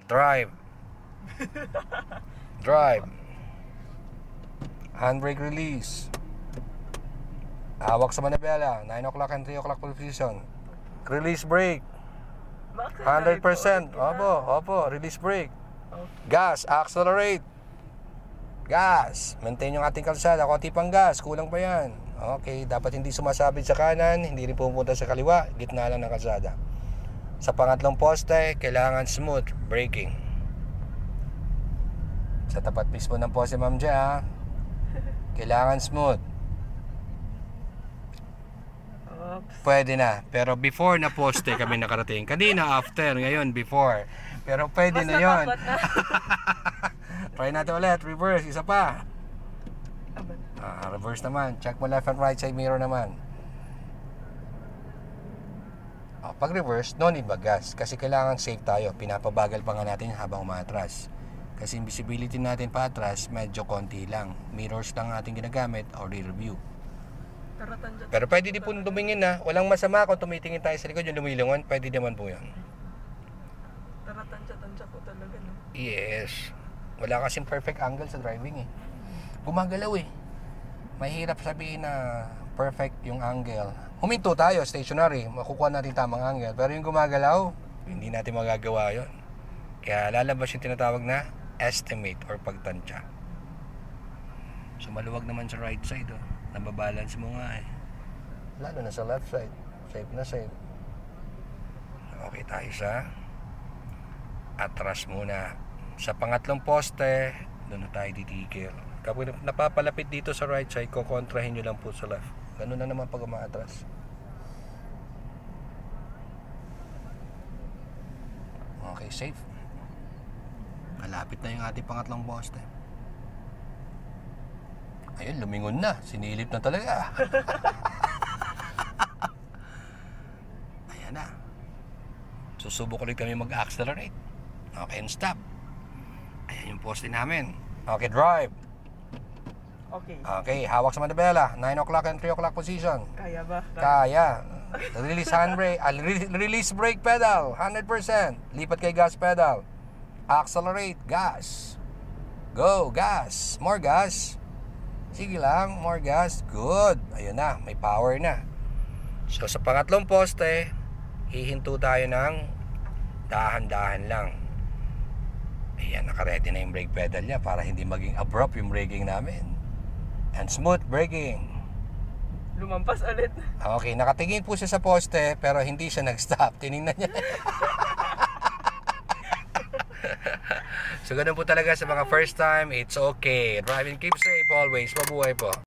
Drive. Drive. Handbrake release. Hawak sa manibela. 9 o'clock and 3 o'clock position. Release brake. 100%. Opo. Release brake. Gas. Accelerate. Gas. Maintain yung ating kalsada. Konti pang gas. Kulang pa yan. Okay. Dapat hindi sumasabit sa kanan. Hindi rin pumunta sa kaliwa. Gitna lang ng kalsada. Sa pangatlong poste, kailangan smooth braking. Sa tapat mismo ng poste, Ma'am Jia, kailangan smooth. Pwede na. Pero before na poste kami nakarating. Kanina after, ngayon before. Pero pwede na yon. Try natin ulit. Reverse. Isa pa. Reverse naman. Check mo left and right side mirror naman. Pag reverse, no need mag-gas. Kasi kailangan safe tayo. Pinapabagal pa nga natin habang umatras. Kasi yung visibility natin pa atras, medyo konti lang. Mirrors lang ating ginagamit or rear view. Pero pwede din po tumingin na. Walang masama kung tumitingin tayo sa likod yung lumilingon. Pwede naman po yan. Tansya po talaga, no? Yes. Wala kasing perfect angle sa driving eh. Gumagalaw eh. Mahirap sabihin na perfect yung angle. Huminto tayo, stationary. Makukuha natin tamang angle. Pero yung gumagalaw, hindi natin magagawa yon. Kaya lalabas yung tinatawag na estimate or pagtansya. So maluwag naman sa right side oh. Nababalance mo nga eh. Lalo na sa left side. Safe na safe. Okay tayo sa atras muna. Sa pangatlong poste, doon na tayo titigil. Kapag napapalapit dito sa right side, kukontrahin nyo lang po sa left. Ganun na naman pag umaatras. Okay, safe. Malapit na yung ating pangatlong poste. Ayun, lumingon na. Sinilip na talaga. Ayan na. Susubok ulit kami mag-accelerate. Okay, and stop. Ayan yung poste namin. Okay, drive. Okay, hawak sa manibela. 9 o'clock and 3 o'clock position. Kaya ba? Kaya. Release handbrake. Release brake pedal. 100%. Lipat kay gas pedal. Accelerate. Gas. Go. Gas. More gas. Sige lang. More gas. Good. Ayun na. May power na. So, sa pangatlong poste, hihinto tayo ng dahan-dahan lang. Ayan, nakaready na yung brake pedal niya para hindi maging abrupt yung braking namin. And smooth braking. Lumampas ulit. Okay, nakatingin po siya sa poste pero hindi siya nag-stop. Tiningnan niya. So ganun po talaga sa mga first time. It's okay. Driving keep safe always. Mabuhay po.